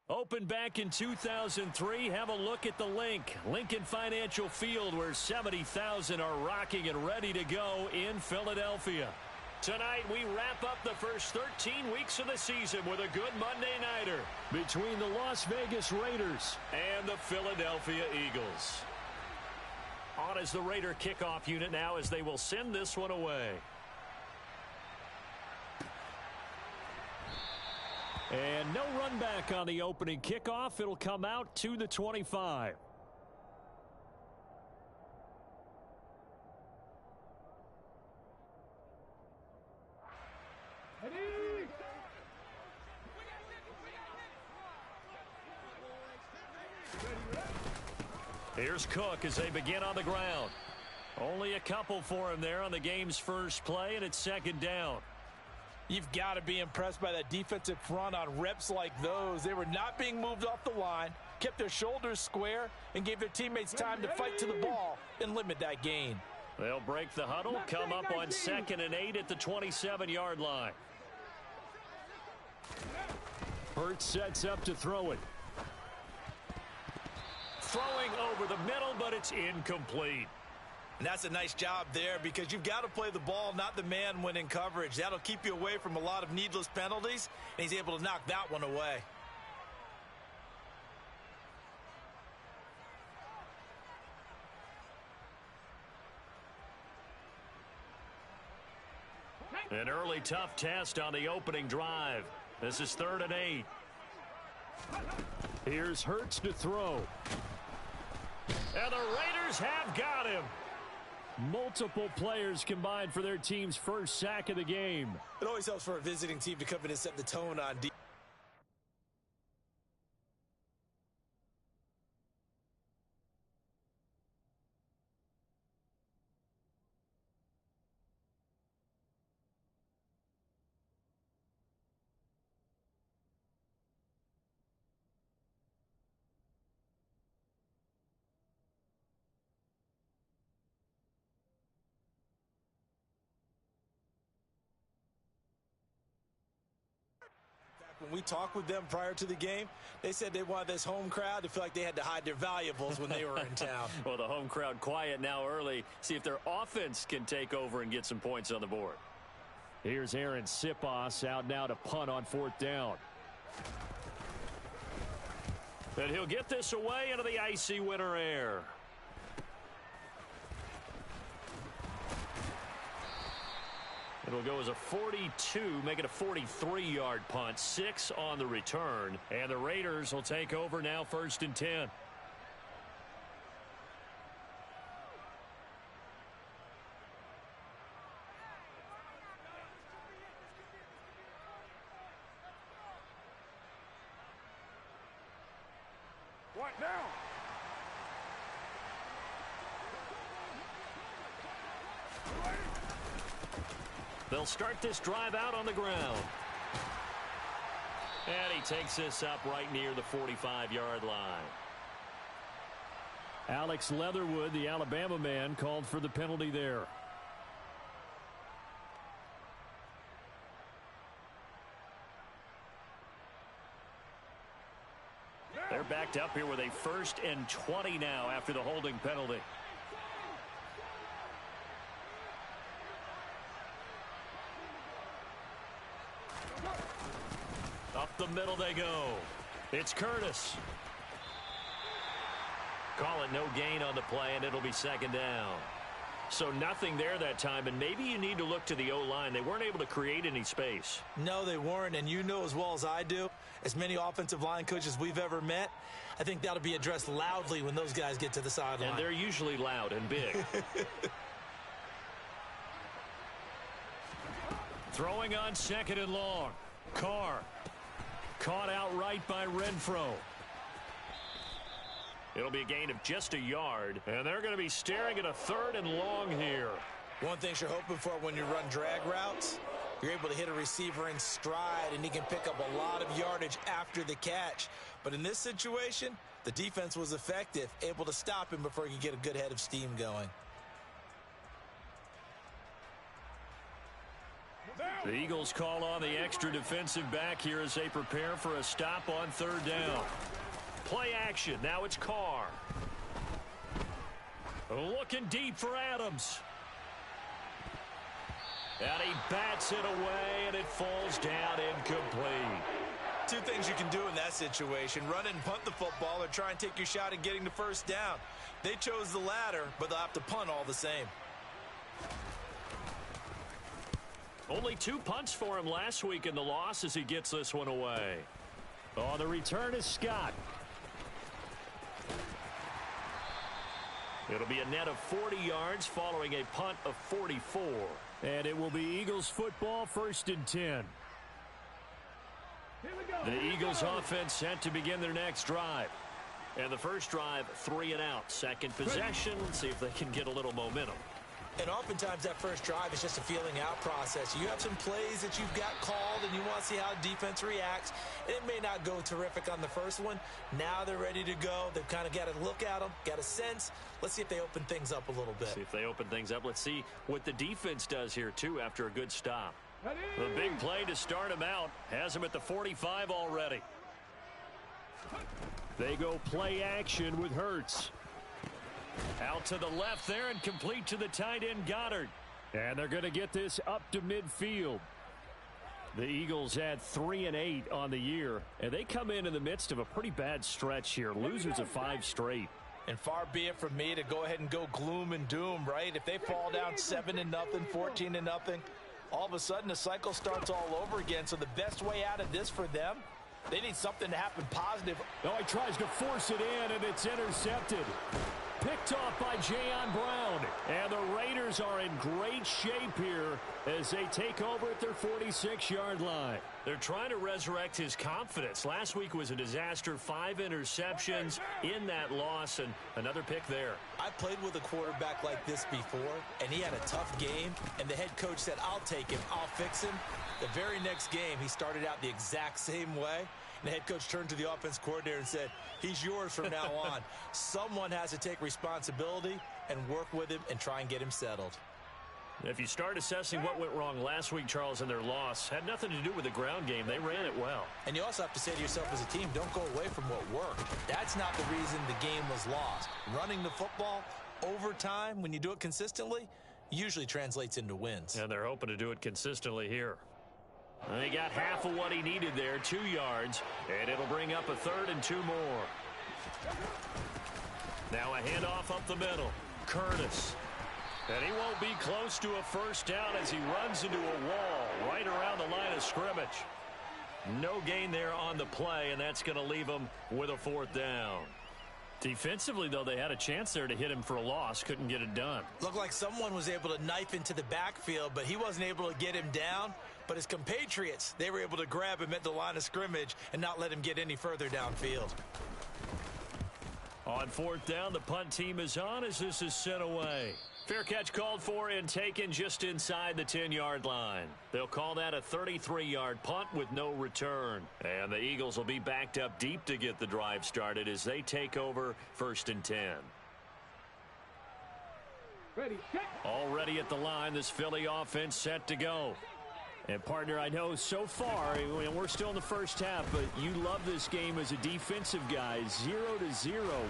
Opened back in 2003, have a look at the link. Lincoln Financial Field, where 70,000 are rocking and ready to go in Philadelphia. Tonight, we wrap up the first 13 weeks of the season with a good Monday nighter between the Las Vegas Raiders and the Philadelphia Eagles. On is the Raider kickoff unit now as they will send this one away. And no run back on the opening kickoff. It'll come out to the 25. Here's Cook as they begin on the ground. Only a couple for him there on the game's first play, and it's second down. You've got to be impressed by that defensive front on reps like those. They were not being moved off the line, kept their shoulders square, and gave their teammates time to fight to the ball and limit that gain. They'll break the huddle, come up on 2nd and 8 at the 27-yard line. Hurts sets up to throw it. Throwing over the middle, but it's incomplete. And that's a nice job there because you've got to play the ball, not the man when in coverage. That'll keep you away from a lot of needless penalties, and he's able to knock that one away. An early tough test on the opening drive. This is 3rd and 8. Here's Hurts to throw. And the Raiders have got him. Multiple players combined for their team's first sack of the game. It always helps for a visiting team to come in and set the tone on defense. When we talked with them prior to the game, they said they wanted this home crowd to feel like they had to hide their valuables when they were in town. Well, the home crowd quiet now early. See if their offense can take over and get some points on the board. Here's Aaron Siposs out now to punt on 4th down. And he'll get this away into the icy winter air. It'll go as a 42, make it a 43-yard punt. 6 on the return. And the Raiders will take over now 1st and 10. What now? They'll start this drive out on the ground. And he takes this up right near the 45-yard line. Alex Leatherwood, the Alabama man, called for the penalty there. They're backed up here with a 1st and 20 now after the holding penalty. Up the middle they go. It's Curtis. Call it no gain on the play, and it'll be 2nd down. So nothing there that time, and maybe you need to look to the O-line. They weren't able to create any space. No, they weren't, and you know as well as I do, as many offensive line coaches we've ever met, I think that'll be addressed loudly when those guys get to the sideline. And they're usually loud and big. Throwing on 2nd and long. Carr. Caught outright by Renfro. It'll be a gain of just a yard, and they're going to be staring at a 3rd and long here. One thing you're hoping for when you run drag routes, you're able to hit a receiver in stride, and he can pick up a lot of yardage after the catch. But in this situation, the defense was effective, able to stop him before he could get a good head of steam going. Now. The Eagles call on the extra defensive back here as they prepare for a stop on third down. Play action. Now it's Carr. Looking deep for Adams. And he bats it away, and it falls down incomplete. Two things you can do in that situation: run and punt the football, or try and take your shot at getting the first down. They chose the latter, but they'll have to punt all the same. Only 2 punts for him last week in the loss as he gets this one away. On the return is Scott. It'll be a net of 40 yards following a punt of 44. And it will be Eagles football, 1st and 10. The Eagles offense set to begin their next drive. And the first drive, 3 and out. Second possession, let's see if they can get a little momentum. And oftentimes that first drive is just a feeling out process. You have some plays that you've got called and you want to see how the defense reacts. It may not go terrific on the first one. Now they're ready to go. They've kind of got to look at them, got a sense. Let's see if they open things up a little bit. See if they open things up. Let's see what the defense does here, too, after a good stop. The big play to start him out has him at the 45 already. They go play action with Hurts. Out to the left there and complete to the tight end Goddard. And they're going to get this up to midfield. The Eagles had 3 and 8 on the year, and they come in the midst of a pretty bad stretch here. Losers of 5 straight. And far be it from me to go ahead and go gloom and doom, right? If they fall down 7-0, 14-0, all of a sudden the cycle starts all over again. So the best way out of this for them, they need something to happen positive. Oh, he tries to force it in, and it's intercepted. Picked off by Jayon Brown. And the Raiders are in great shape here as they take over at their 46-yard line. They're trying to resurrect his confidence. Last week was a disaster. 5 interceptions in that loss, and another pick there. I played with a quarterback like this before, and he had a tough game, and the head coach said, I'll take him, I'll fix him. The very next game, he started out the exact same way. And the head coach turned to the offense coordinator and said, he's yours from now on. Someone has to take responsibility and work with him and try and get him settled. If you start assessing what went wrong last week, Charles, in their loss, had nothing to do with the ground game. They ran it well. And you also have to say to yourself as a team, don't go away from what worked. That's not the reason the game was lost. Running the football over time, when you do it consistently, usually translates into wins. And they're hoping to do it consistently here. They got half of what he needed there, 2 yards, and it'll bring up a 3rd and 2 more. Now a handoff up the middle. Curtis. And he won't be close to a first down as he runs into a wall right around the line of scrimmage. No gain there on the play, and that's going to leave him with a 4th down. Defensively, though, they had a chance there to hit him for a loss. Couldn't get it done. Looked like someone was able to knife into the backfield, but he wasn't able to get him down. But his compatriots, they were able to grab him at the line of scrimmage and not let him get any further downfield. On 4th down, the punt team is on as this is sent away. Fair catch called for and taken just inside the 10-yard line. They'll call that a 33-yard punt with no return. And the Eagles will be backed up deep to get the drive started as they take over 1st and 10. Already at the line, this Philly offense set to go. And, partner, I know so far, we're still in the first half, but you love this game as a defensive guy. 0-0.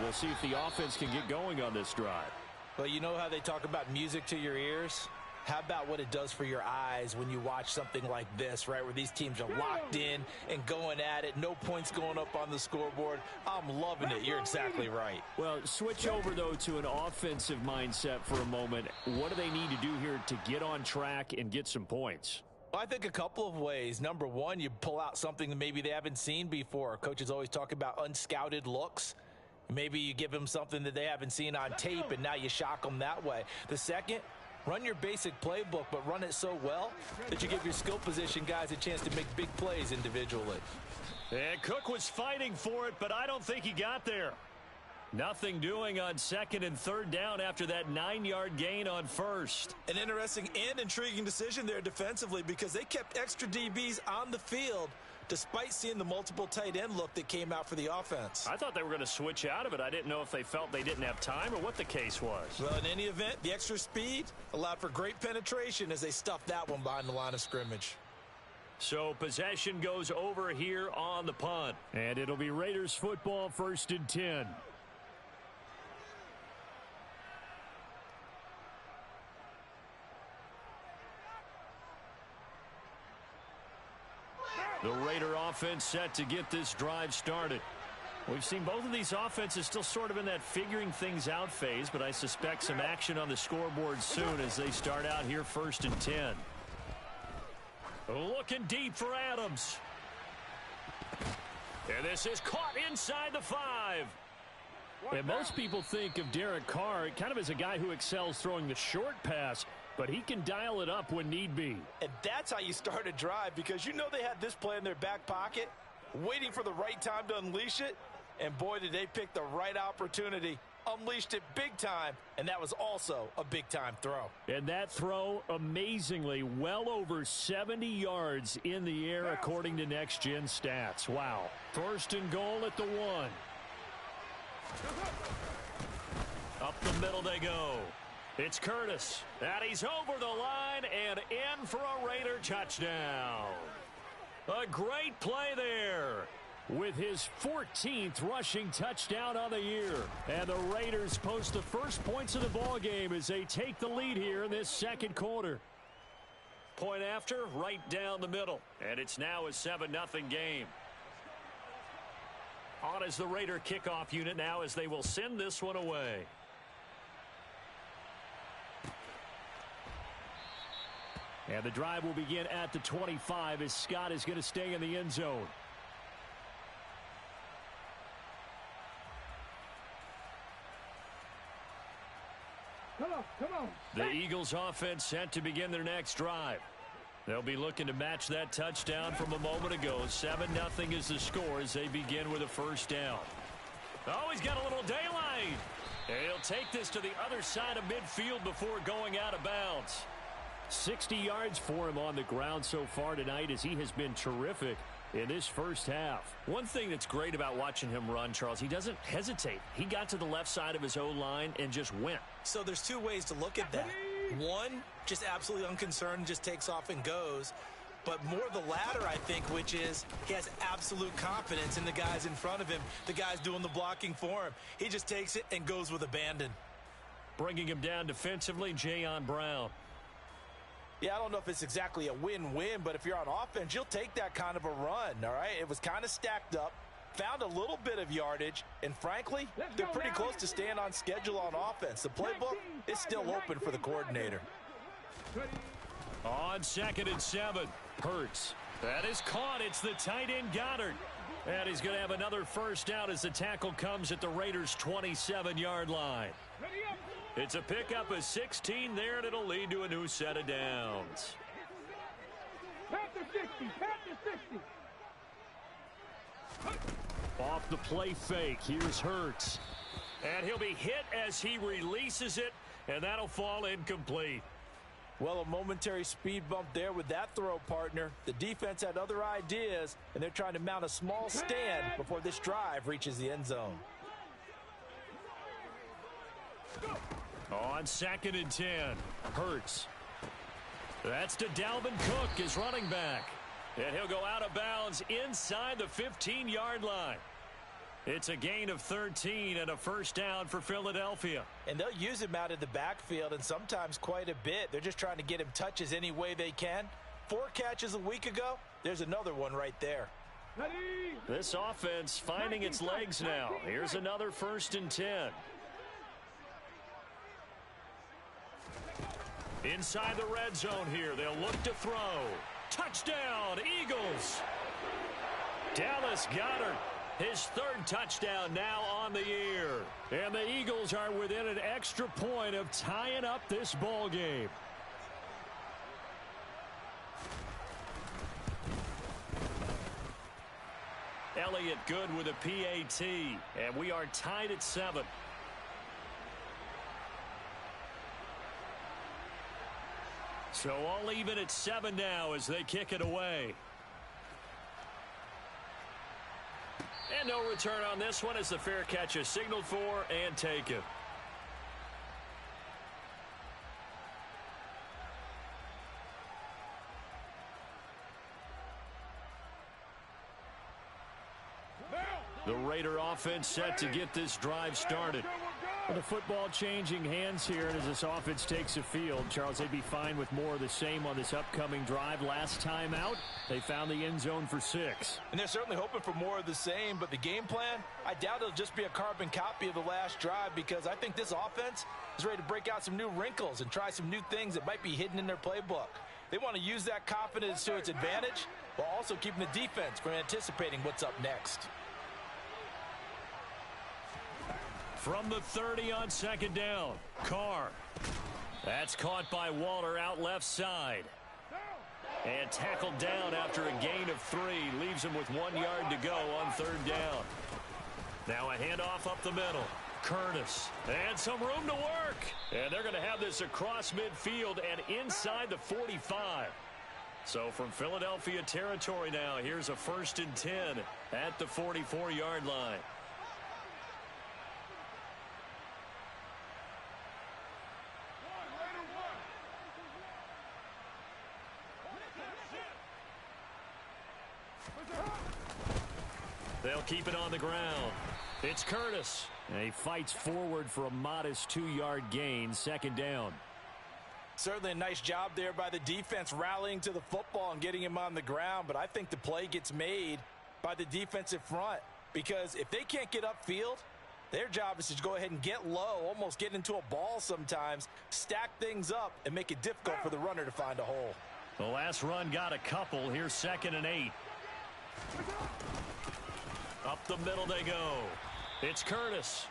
We'll see if the offense can get going on this drive. Well, you know how they talk about music to your ears? How about what it does for your eyes when you watch something like this, right, where these teams are locked in and going at it, no points going up on the scoreboard? I'm loving it. You're exactly right. Well, switch over, though, to an offensive mindset for a moment. What do they need to do here to get on track and get some points? Well, I think a couple of ways. Number one, you pull out something that maybe they haven't seen before. Coaches always talk about unscouted looks. Maybe you give them something that they haven't seen on tape, and now you shock them that way. The second, run your basic playbook, but run it so well that you give your skill position guys a chance to make big plays individually. And Cook was fighting for it, but I don't think he got there. Nothing doing on 2nd and 3rd down after that 9-yard gain on 1st. An interesting and intriguing decision there defensively because they kept extra DBs on the field despite seeing the multiple tight end look that came out for the offense. I thought they were going to switch out of it. I didn't know if they felt they didn't have time or what the case was. Well, in any event, the extra speed allowed for great penetration as they stuffed that one behind the line of scrimmage. So possession goes over here on the punt. And it'll be Raiders football, 1st and 10. The Raider offense set to get this drive started. We've seen both of these offenses still sort of in that figuring things out phase, but I suspect some action on the scoreboard soon as they start out here 1st and 10. Looking deep for Adams. And this is caught inside the 5. And most people think of Derek Carr kind of as a guy who excels throwing the short pass, but he can dial it up when need be. And that's how you start a drive, because you know they had this play in their back pocket, waiting for the right time to unleash it. And boy, did they pick the right opportunity. Unleashed it big time, and that was also a big-time throw. And that throw, amazingly, well over 70 yards in the air, according to Next Gen Stats. Wow. 1st and goal at the 1. Up the middle they go. It's Curtis. And he's over the line and in for a Raider touchdown. A great play there, with his 14th rushing touchdown on the year. And the Raiders post the first points of the ball game as they take the lead here in this 2nd quarter. Point after, right down the middle. And it's now a 7-0 game. On as the Raider kickoff unit now, as they will send this one away. And the drive will begin at the 25 as Scott is going to stay in the end zone. Come on. The Eagles offense set to begin their next drive. They'll be looking to match that touchdown from a moment ago. 7-0 is the score as they begin with a 1st down. Oh, he's got a little daylight. And he'll take this to the other side of midfield before going out of bounds. 60 yards for him on the ground so far tonight, as he has been terrific in this first half. One thing that's great about watching him run, Charles, he doesn't hesitate. He got to the left side of his O-line and just went. So there's two ways to look at that. One, just absolutely unconcerned, just takes off and goes. But more the latter, I think, which is he has absolute confidence in the guys in front of him, the guys doing the blocking for him. He just takes it and goes with abandon. Bringing him down defensively, Jayon Brown. Yeah, I don't know if it's exactly a win-win, but if you're on offense, you'll take that kind of a run, all right? It was kind of stacked up, found a little bit of yardage, and frankly, they're pretty close to staying on schedule on offense. The playbook is still open for the coordinator. On 2nd and 7, Hurts. That is caught. It's the tight end Goddard. And he's going to have another 1st down as the tackle comes at the Raiders' 27-yard line. It's a pickup of 16 there, and it'll lead to a new set of downs. Panther 60. Off the play fake, here's Hurts. And he'll be hit as he releases it, and that'll fall incomplete. Well, a momentary speed bump there with that throw, partner. The defense had other ideas, and they're trying to mount a small stand before this drive reaches the end zone. On 2nd and 10, Hurts. That's to Dalvin Cook, his running back. And he'll go out of bounds inside the 15-yard line. It's a gain of 13 and a 1st down for Philadelphia. And they'll use him out of the backfield, and sometimes quite a bit. They're just trying to get him touches any way they can. 4 catches a week ago. There's another one right there. This offense finding its legs now. Here's another 1st and 10. Inside the red zone here. They'll look to throw. Touchdown, Eagles. Dallas Goedert, his 3rd touchdown now on the year. And the Eagles are within an extra point of tying up this ball game. Elliott good with a PAT. And we are tied at 7. So all even at 7 now as they kick it away. And no return on this one as the fair catch is signaled for and taken. The Raider offense set to get this drive started. With the football changing hands here, and as this offense takes the field, Charles, they'd be fine with more of the same on this upcoming drive. Last time out, they found the end zone for 6. And they're certainly hoping for more of the same, but the game plan, I doubt it'll just be a carbon copy of the last drive, because I think this offense is ready to break out some new wrinkles and try some new things that might be hidden in their playbook. They want to use that confidence to its advantage while also keeping the defense from anticipating what's up next. From the 30 on second down, Carr. That's caught by Waller out left side. And tackled down after a gain of 3. Leaves him with 1 yard to go on third down. Now a handoff up the middle. Curtis. And some room to work. And they're going to have this across midfield and inside the 45. So from Philadelphia territory now, here's a 1st and 10 at the 44-yard line. They'll keep it on the ground. It's Curtis. And he fights forward for a modest 2-yard gain, second down. Certainly a nice job there by the defense rallying to the football and getting him on the ground, but I think the play gets made by the defensive front, because if they can't get upfield, their job is to go ahead and get low, almost get into a ball sometimes, stack things up, and make it difficult for the runner to find a hole. The last run got a couple. Here's 2nd and 8. Up the middle they go. It's Curtis.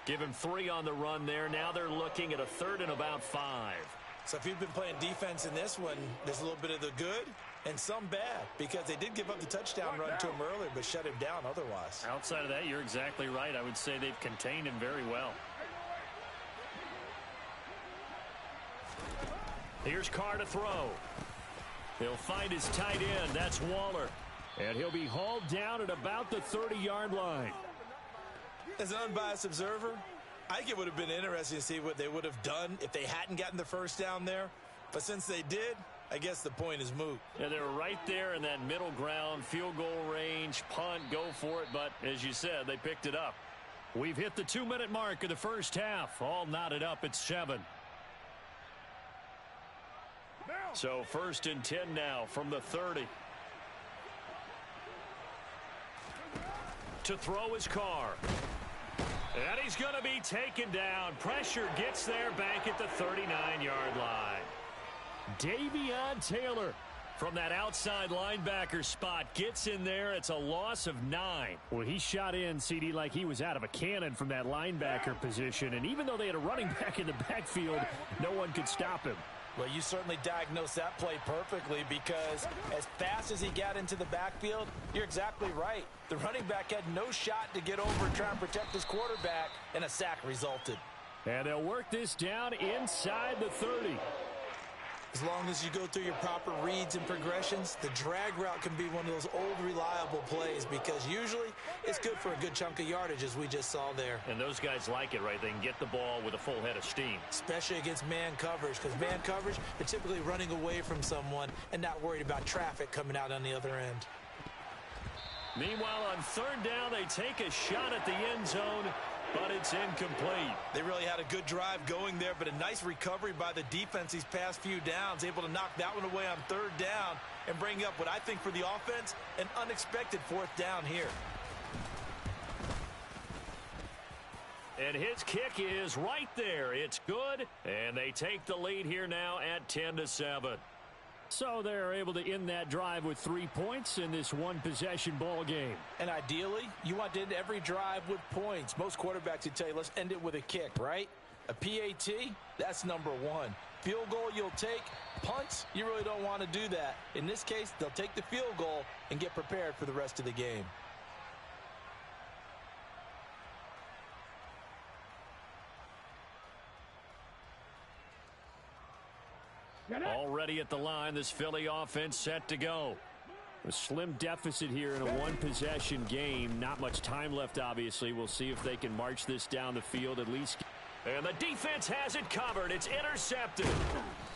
Give him 3 on the run there. Now they're looking at a 3rd and about 5. So if you've been playing defense in this one, there's a little bit of the good and some bad, because they did give up the touchdown run to him earlier, but shut him down otherwise. Outside of that, you're exactly right. I would say they've contained him very well. Here's Carr to throw. He'll find his tight end. That's Waller. And he'll be hauled down at about the 30-yard line. As an unbiased observer, I think it would have been interesting to see what they would have done if they hadn't gotten the first down there. But since they did, I guess the point is moot. Yeah, they were right there in that middle ground, field goal range, punt, go for it. But as you said, they picked it up. We've hit the 2-minute mark of the first half. All knotted up at 7. So 1st and 10 now from the 30. To throw his Carr. And he's going to be taken down. Pressure gets there back at the 39-yard line. Davion Taylor from that outside linebacker spot gets in there. It's a loss of 9. Well, he shot in, CD, like he was out of a cannon from that linebacker position. And even though they had a running back in the backfield, no one could stop him. Well, you certainly diagnosed that play perfectly, because as fast as he got into the backfield, you're exactly right. The running back had no shot to get over and try and protect his quarterback, and a sack resulted. And they'll work this down inside the 30. As long as you go through your proper reads and progressions, the drag route can be one of those old reliable plays, because usually it's good for a good chunk of yardage, as we just saw there. And those guys like it, right? They can get the ball with a full head of steam. Especially against man coverage, because man coverage, they're typically running away from someone and not worried about traffic coming out on the other end. Meanwhile, on 3rd down, they take a shot at the end zone, but it's incomplete. They really had a good drive going there, but a nice recovery by the defense these past few downs, able to knock that one away on 3rd down and bring up what I think for the offense, an unexpected 4th down here. And his kick is right there. It's good, and they take the lead here now at 10-7. So they're able to end that drive with 3 points in this one-possession ball game. And ideally, you want to end every drive with points. Most quarterbacks would tell you, let's end it with a kick, right? A PAT, that's number 1. Field goal you'll take. Punts, you really don't want to do that. In this case, they'll take the field goal and get prepared for the rest of the game. Already at the line, this Philly offense set to go. A slim deficit here in a one-possession game. Not much time left, obviously. We'll see if they can march this down the field at least. And the defense has it covered. It's intercepted.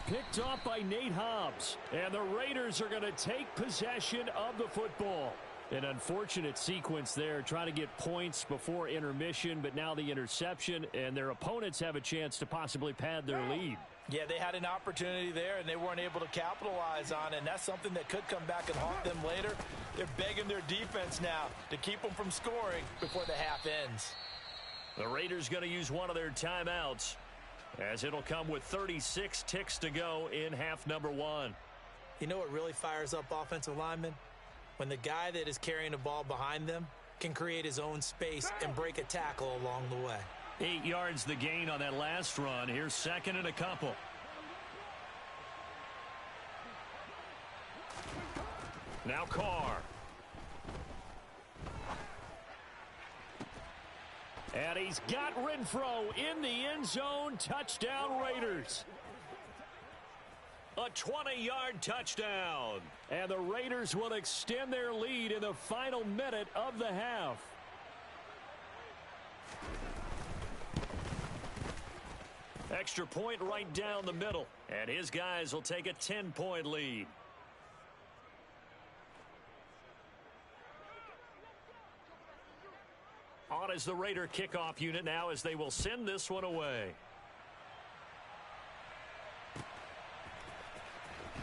Picked off by Nate Hobbs. And the Raiders are going to take possession of the football. An unfortunate sequence there, trying to get points before intermission, but now the interception, and their opponents have a chance to possibly pad their lead. Yeah, they had an opportunity there, and they weren't able to capitalize on it, and that's something that could come back and haunt them later. They're begging their defense now to keep them from scoring before the half ends. The Raiders going to use one of their timeouts, as it'll come with 36 ticks to go in half number one. You know what really fires up offensive linemen? When the guy that is carrying the ball behind them can create his own space and break a tackle along the way. 8 yards the gain on that last run. Here's second and a couple. Now Carr. And he's got Renfro in the end zone. Touchdown Raiders. A 20-yard touchdown. And the Raiders will extend their lead in the final minute of the half. Extra point right down the middle. And his guys will take a 10-point lead. On is the Raider kickoff unit now as they will send this one away.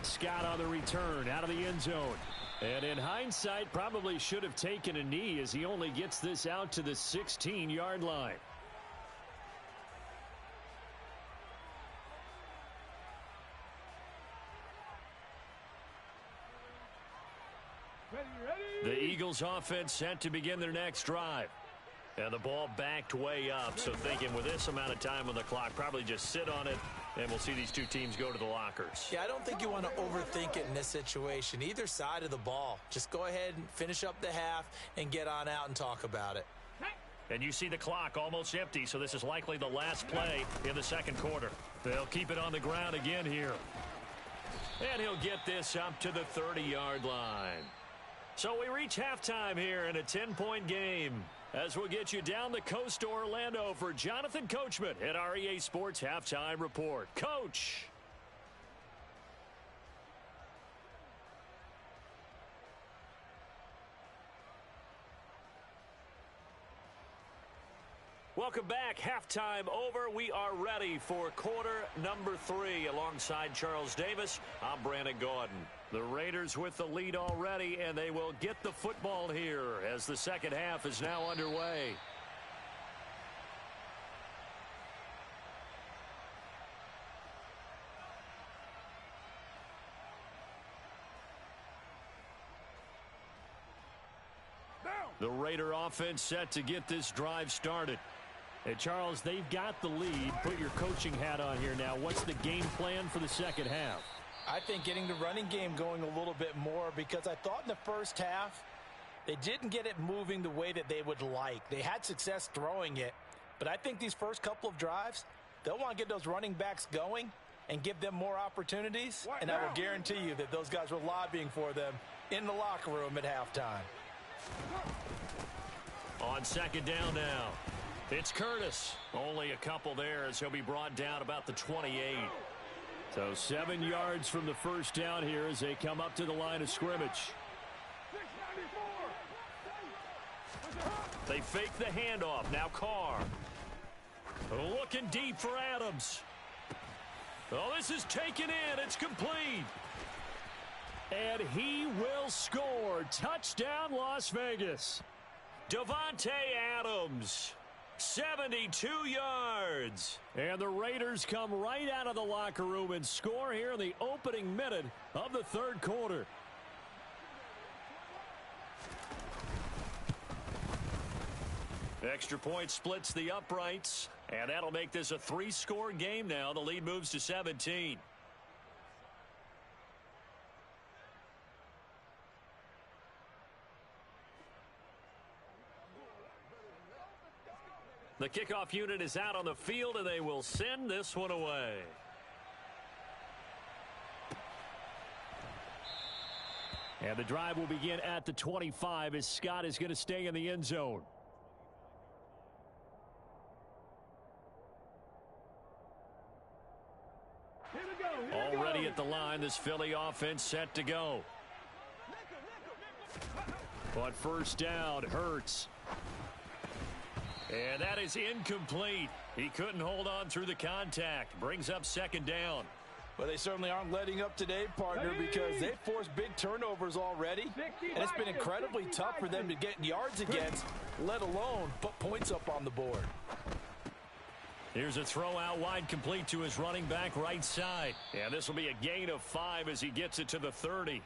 Scott on the return out of the end zone. And in hindsight, probably should have taken a knee as he only gets this out to the 16-yard line. The Eagles offense set to begin their next drive. And the ball backed way up, so thinking with this amount of time on the clock, probably just sit on it, and we'll see these two teams go to the lockers. Yeah, I don't think you want to overthink it in this situation. Either side of the ball. Just go ahead and finish up the half and get on out and talk about it. And you see the clock almost empty, so this is likely the last play in the second quarter. They'll keep it on the ground again here. And he'll get this up to the 30-yard line. So we reach halftime here in a 10-point game. As we'll get you down the coast to Orlando for Jonathan Coachman at our EA Sports Halftime Report. Coach. Welcome back. Halftime over. We are ready for quarter number 3 alongside Charles Davis. I'm Brandon Gaudin. The Raiders with the lead already, and they will get the football here as the second half is now underway. The Raider offense set to get this drive started. Hey, Charles, they've got the lead. Put your coaching hat on here now. What's the game plan for the second half? I think getting the running game going a little bit more, because I thought in the first half they didn't get it moving the way that they would like. They had success throwing it, but I think these first couple of drives, they'll want to get those running backs going and give them more opportunities, and I will guarantee you that those guys were lobbying for them in the locker room at halftime. On second down now, it's Curtis. Only a couple there as he'll be brought down about the 28. So 7 yards from the first down here as they come up to the line of scrimmage. They fake the handoff. Now Carr. Looking deep for Adams. Oh, this is taken in. It's complete. And he will score. Touchdown, Las Vegas. Davante Adams. 72 yards. And the Raiders come right out of the locker room and score here in the opening minute of the third quarter. Extra point splits the uprights, and that'll make this a 3-score game now. The lead moves to 17. The kickoff unit is out on the field, and they will send this one away. And the drive will begin at the 25 as Scott is going to stay in the end zone. Already at the line, this Philly offense set to go. On first down, Hurts. And that is incomplete. He couldn't hold on through the contact. Brings up second down. Well, they certainly aren't letting up today, partner, because they've forced big turnovers already. And it's been incredibly tough for them to get yards against, let alone put points up on the board. Here's a throw out wide, complete to his running back right side. And this will be a gain of 5 as he gets it to the 30.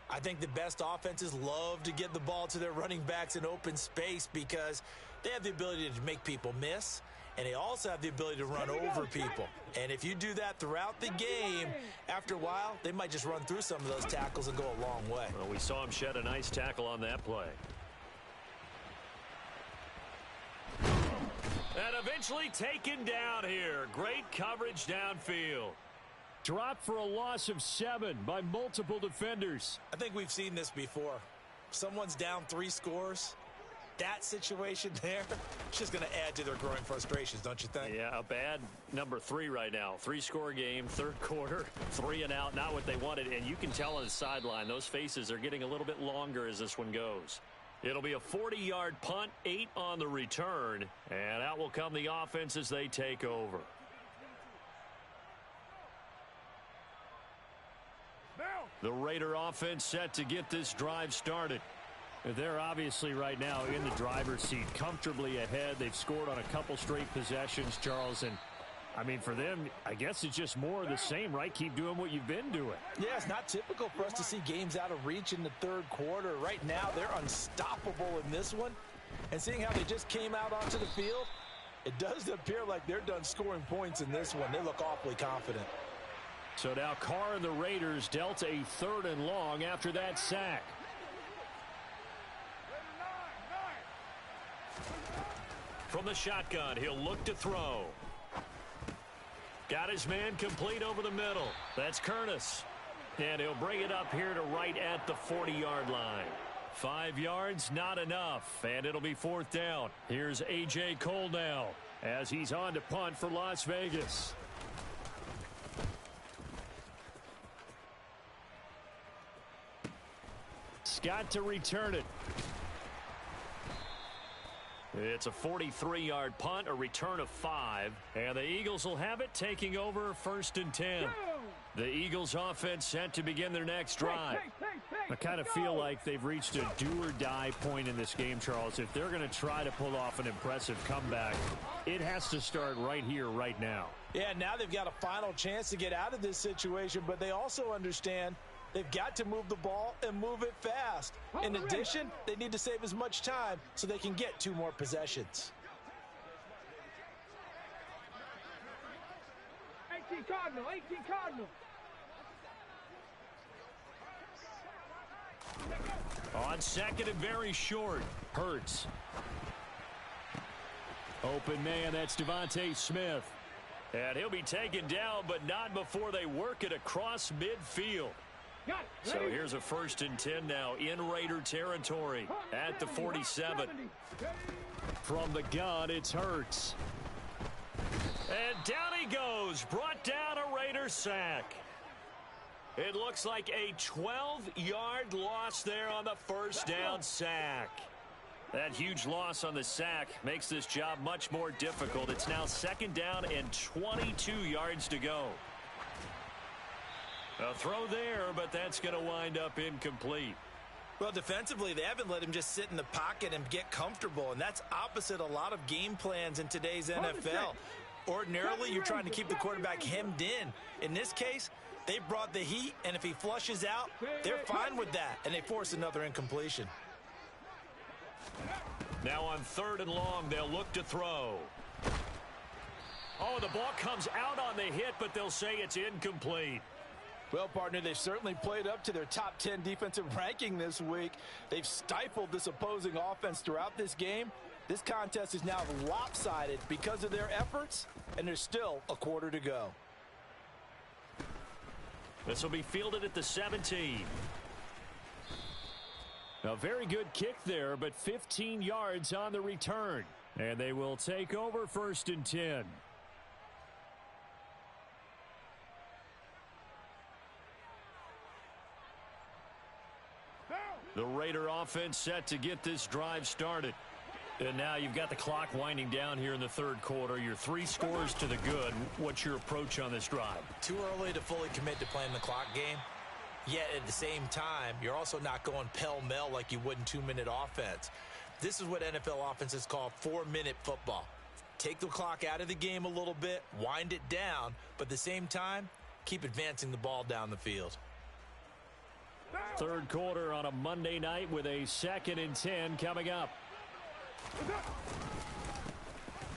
I think the best offenses love to get the ball to their running backs in open space because they have the ability to make people miss, and they also have the ability to run over people. And if you do that throughout the game, after a while, they might just run through some of those tackles and go a long way. Well, we saw him shed a nice tackle on that play. And eventually taken down here. Great coverage downfield. Dropped for a loss of 7 by multiple defenders. I think we've seen this before. Someone's down 3 scores. That situation there, it's just going to add to their growing frustrations, don't you think? Yeah, a bad number 3 right now. 3-score game, third quarter, 3 and out, not what they wanted. And you can tell on the sideline, those faces are getting a little bit longer as this one goes. It'll be a 40-yard punt, 8 on the return. And out will come the offense as they take over. The Raider offense set to get this drive started. They're obviously right now in the driver's seat, comfortably ahead. They've scored on a couple straight possessions, Charles. And, I mean, for them, I guess it's just more of the same, right? Keep doing what you've been doing. Yeah, it's not typical for us to see games out of reach in the third quarter. Right now, they're unstoppable in this one. And seeing how they just came out onto the field, it does appear like they're done scoring points in this one. They look awfully confident. So now Carr and the Raiders dealt a 3rd and long after that sack. From the shotgun, he'll look to throw. Got his man complete over the middle. That's Curtis. And he'll bring it up here to right at the 40-yard line. 5 yards, not enough. And it'll be 4th down. Here's A.J. Cole now as he's on to punt for Las Vegas. Scott to return it. It's a 43-yard punt, a return of 5. And the Eagles will have it, taking over 1st and 10. The Eagles offense set to begin their next drive. I kind of feel like they've reached a do-or-die point in this game, Charles. If they're going to try to pull off an impressive comeback, it has to start right here, right now. Yeah, now they've got a final chance to get out of this situation, but they also understand they've got to move the ball and move it fast. In addition, they need to save as much time so they can get 2 more possessions. 18 Cardinal, 18 Cardinal. On second and very short, Hurts. Open man, that's Devontae Smith. And he'll be taken down, but not before they work it across midfield. So here's a 1st and 10 now in Raider territory at the 47. From the gun, it's Hurts. And down he goes, brought down a Raider sack. It looks like a 12-yard loss there on the first down sack. That huge loss on the sack makes this job much more difficult. It's now 2nd down and 22 yards to go. A throw there, but that's going to wind up incomplete. Well, defensively, they haven't let him just sit in the pocket and get comfortable, and that's opposite a lot of game plans in today's NFL. Ordinarily, you're trying to keep the quarterback hemmed in. In this case, they brought the heat, and if he flushes out, they're fine with that, and they force another incompletion. Now on 3rd and long, they'll look to throw. Oh, the ball comes out on the hit, but they'll say it's incomplete. Well, partner, they've certainly played up to their top 10 defensive ranking this week. They've stifled this opposing offense throughout this game. This contest is now lopsided because of their efforts, and there's still a quarter to go. This will be fielded at the 17. A very good kick there, but 15 yards on the return. And they will take over 1st and 10. The Raider offense set to get this drive started. And now you've got the clock winding down here in the third quarter. You're 3 scores to the good. What's your approach on this drive? Too early to fully commit to playing the clock game. Yet at the same time, you're also not going pell-mell like you would in 2-minute offense. This is what NFL offenses call 4-minute football. Take the clock out of the game a little bit, wind it down, but at the same time, keep advancing the ball down the field. Third quarter on a Monday night with a 2nd and 10 coming up.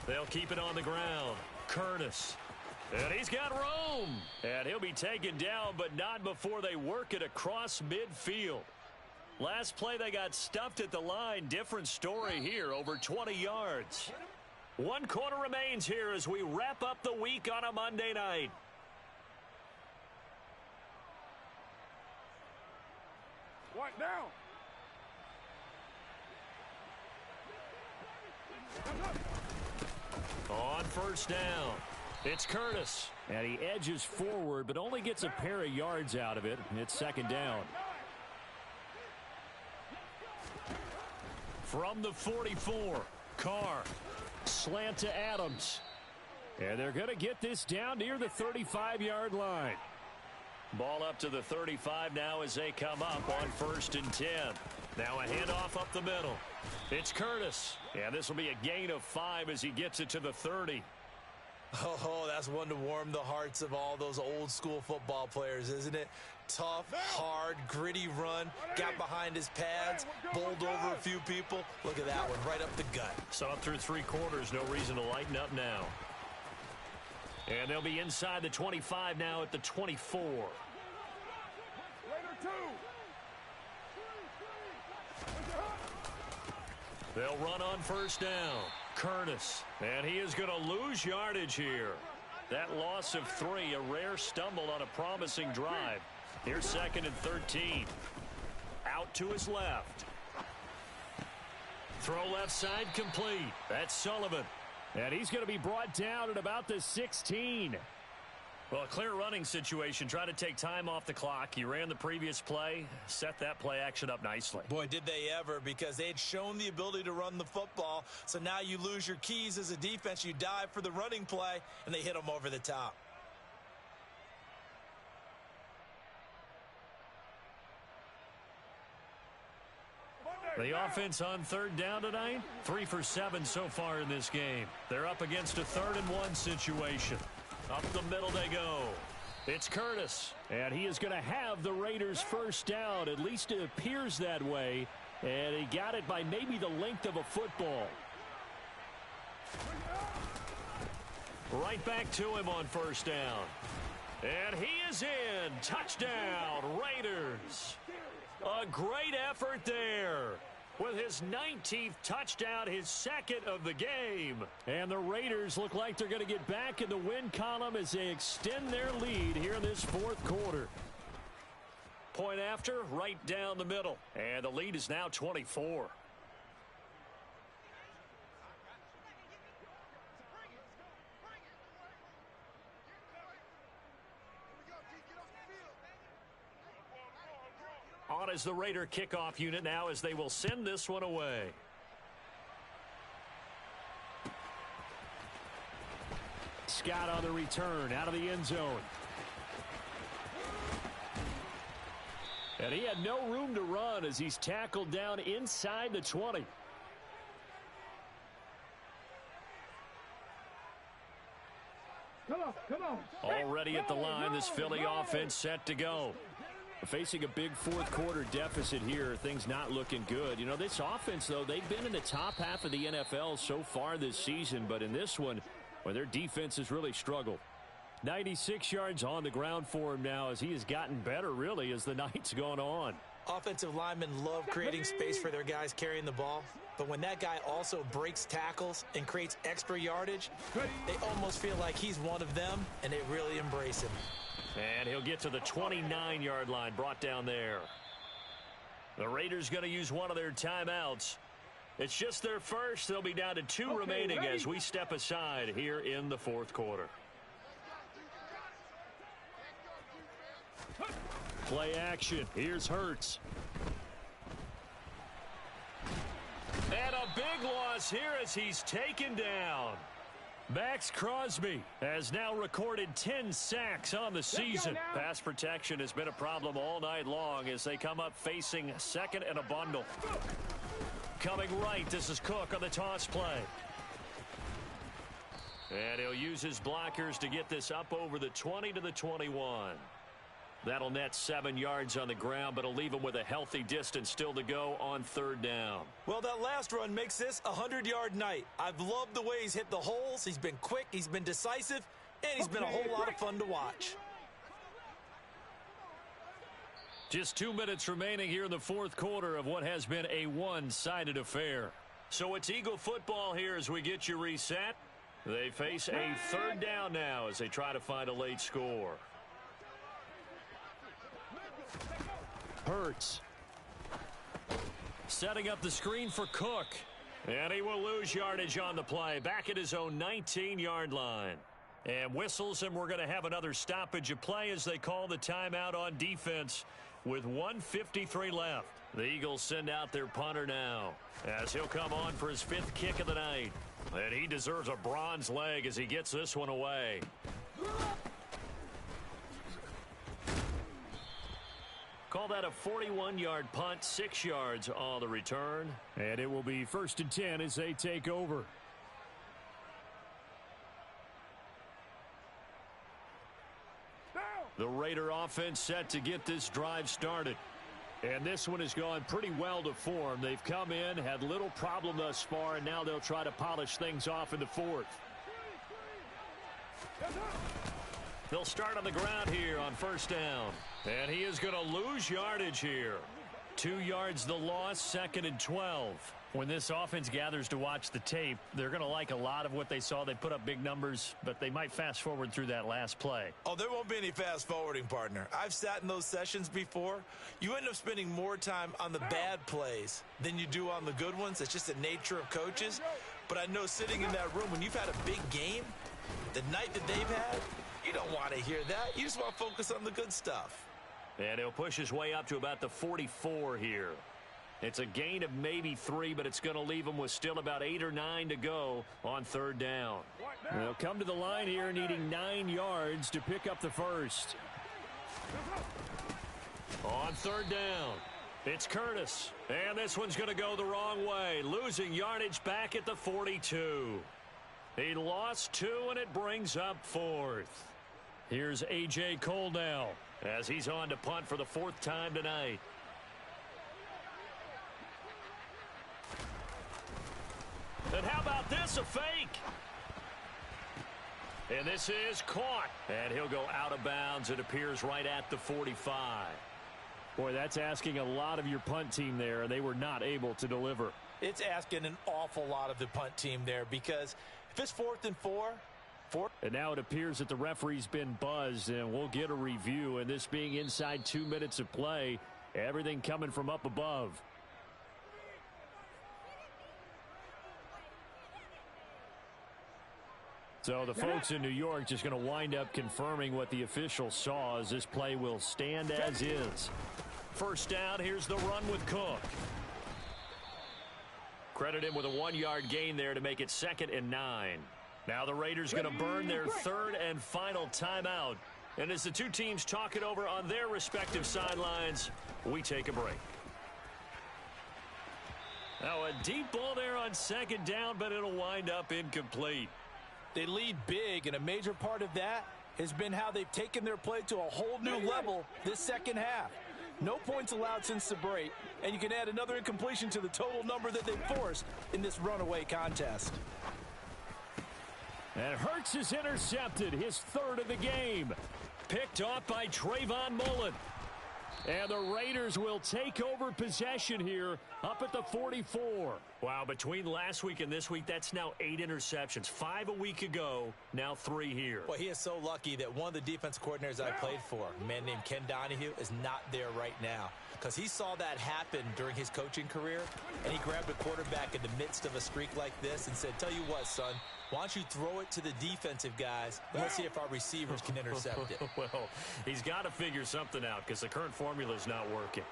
They'll keep it on the ground. Curtis. And he's got room. And he'll be taken down, but not before they work it across midfield. Last play, they got stuffed at the line. Different story here, over 20 yards. 1 quarter remains here as we wrap up the week on a Monday night. Right now. On first down, it's Curtis. And he edges forward, but only gets a pair of yards out of it. And it's 2nd down. From the 44, Carr. Slant to Adams. And they're going to get this down near the 35-yard line. Ball up to the 35 now as they come up on 1st and 10. Now a handoff up the middle. It's Curtis. And this will be a gain of 5 as he gets it to the 30. Oh, that's one to warm the hearts of all those old-school football players, isn't it? Tough, hard, gritty run. Got behind his pads, bowled over a few people. Look at that one, right up the gut. So up through 3 quarters, no reason to lighten up now. And they'll be inside the 25 now at the 24. Raider 2. They'll run on first down. Curtis. And he is going to lose yardage here. That loss of 3, a rare stumble on a promising drive. Here's 2nd and 13. Out to his left. Throw left side complete. That's Sullivan. And he's going to be brought down at about the 16. Well, a clear running situation. Try to take time off the clock. He ran the previous play, set that play action up nicely. Boy, did they ever, because they had shown the ability to run the football. So now you lose your keys as a defense. You dive for the running play, and they hit them over the top. The offense on 3rd down tonight, 3 for 7 so far in this game. They're up against a 3rd and 1 situation. Up the middle they go. It's Curtis. And he is going to have the Raiders first down. At least it appears that way. And he got it by maybe the length of a football. Right back to him on first down. And he is in. Touchdown, Raiders. A great effort there. With his 19th touchdown, his 2nd of the game. And the Raiders look like they're going to get back in the win column as they extend their lead here in this 4th quarter. Point after, right down the middle. And the lead is now 24. On as the Raider kickoff unit now as they will send this one away. Scott on the return out of the end zone. And he had no room to run as he's tackled down inside the 20. Come on. Already at the line, this Philly offense set to go. Facing a big 4th quarter deficit here, things not looking good. You know, this offense, though, they've been in the top half of the NFL so far this season, but in this one, well, their defense has really struggled. 96 yards on the ground for him now as he has gotten better, really, as the night's gone on. Offensive linemen love creating space for their guys carrying the ball, but when that guy also breaks tackles and creates extra yardage, they almost feel like he's one of them, and they really embrace him. And he'll get to the 29-yard line, brought down there. The Raiders going to use one of their timeouts. It's just their first. They'll be down to 2 remaining as we step aside here in the 4th quarter. Play action. Here's Hurts. big loss here as he's taken down. Max Crosby has now recorded 10 sacks on the season. Pass protection has been a problem all night long as they come up facing second and a bundle. Coming right, this is Cook on the toss play. And he'll use his blockers to get this up over the 20 to the 21. That'll net 7 yards on the ground, but it'll leave him with a healthy distance still to go on third down. Well, that last run makes this a 100-yard night. I've loved the way he's hit the holes. He's been quick, he's been decisive, and he's been a whole lot of fun to watch. Just 2 minutes remaining here in the fourth quarter of what has been a one-sided affair. So it's Eagle football here as we get you reset. They face a third down now as they try to find a late score. Hurts. Setting up the screen for Cook. And he will lose yardage on the play. Back at his own 19-yard line. And whistles, and we're going to have another stoppage of play as they call the timeout on defense with 1:53 left. The Eagles send out their punter now as he'll come on for his 5th kick of the night. And he deserves a bronze leg as he gets this one away. Call that a 41-yard punt, 6 yards on the return. And it will be 1st and 10 as they take over. The Raider offense set to get this drive started. And this one has gone pretty well to form. They've come in, had little problem thus far, and now they'll try to polish things off in the fourth. They'll start on the ground here on first down. And he is going to lose yardage here. 2 yards the loss, 2nd and 12. When this offense gathers to watch the tape, they're going to like a lot of what they saw. They put up big numbers, but they might fast forward through that last play. Oh, there won't be any fast forwarding, partner. I've sat in those sessions before. You end up spending more time on the bad plays than you do on the good ones. It's just the nature of coaches. But I know sitting in that room, when you've had a big game, the night that they've had, you don't want to hear that. You just want to focus on the good stuff. And he'll push his way up to about the 44 here. It's a gain of maybe 3, but it's going to leave him with still about 8 or 9 to go on third down. They'll come to the line here needing 9 yards to pick up the first. On third down, it's Curtis. And this one's going to go the wrong way, losing yardage back at the 42. He lost 2, and it brings up 4th. Here's A.J. Cole now as he's on to punt for the 4th time tonight. And how about this, a fake? And this is caught. And he'll go out of bounds, it appears, right at the 45. Boy, that's asking a lot of your punt team there, and they were not able to deliver. It's asking an awful lot of the punt team there because if it's 4th and 4, and now it appears that the referee's been buzzed, and we'll get a review. And this being inside 2 minutes of play, everything coming from up above. So the folks in New York just going to wind up confirming what the official saw as this play will stand as is. First down, here's the run with Cook. Credit him with a 1-yard gain there to make it 2nd and 9. Now the Raiders going to burn their 3rd and final timeout. And as the two teams talk it over on their respective sidelines, we take a break. Now a deep ball there on 2nd down, but it'll wind up incomplete. They lead big, and a major part of that has been how they've taken their play to a whole new level this second half. No points allowed since the break, and you can add another incompletion to the total number that they've forced in this runaway contest. And Hurts is intercepted, his 3rd of the game. Picked off by Trayvon Mullen. And the Raiders will take over possession here up at the 44. Wow, between last week and this week, that's now 8 interceptions. 5 a week ago, now 3 here. Well, he is so lucky that one of the defense coordinators I played for, a man named Ken Donahue, is not there right now. Because he saw that happen during his coaching career, and he grabbed a quarterback in the midst of a streak like this and said, tell you what, son, why don't you throw it to the defensive guys, and let's see if our receivers can intercept it. Well, he's got to figure something out because the current formula is not working.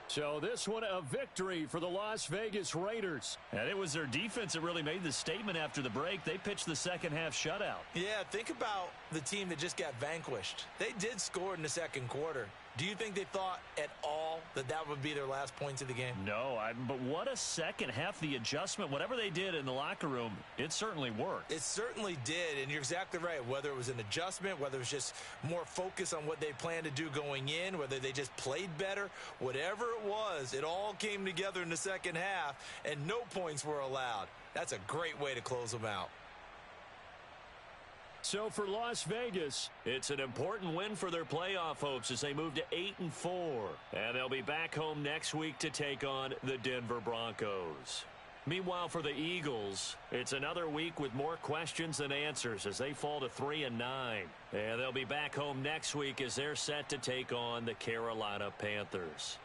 So this one a victory for the Las Vegas Raiders. And it was their defense that really made the statement after the break. They pitched the second half shutout. Yeah, think about the team that just got vanquished. They did score in the second quarter. Do you think they thought at all that that would be their last points of the game? No, but what a second half. The adjustment, whatever they did in the locker room, it certainly worked. It certainly did, and you're exactly right. Whether it was an adjustment, whether it was just more focus on what they planned to do going in, whether they just played better, whatever it was, it all came together in the second half, and no points were allowed. That's a great way to close them out. So for Las Vegas, it's an important win for their playoff hopes as they move to 8-4. And they'll be back home next week to take on the Denver Broncos. Meanwhile, for the Eagles, it's another week with more questions than answers as they fall to 3-9. And they'll be back home next week as they're set to take on the Carolina Panthers.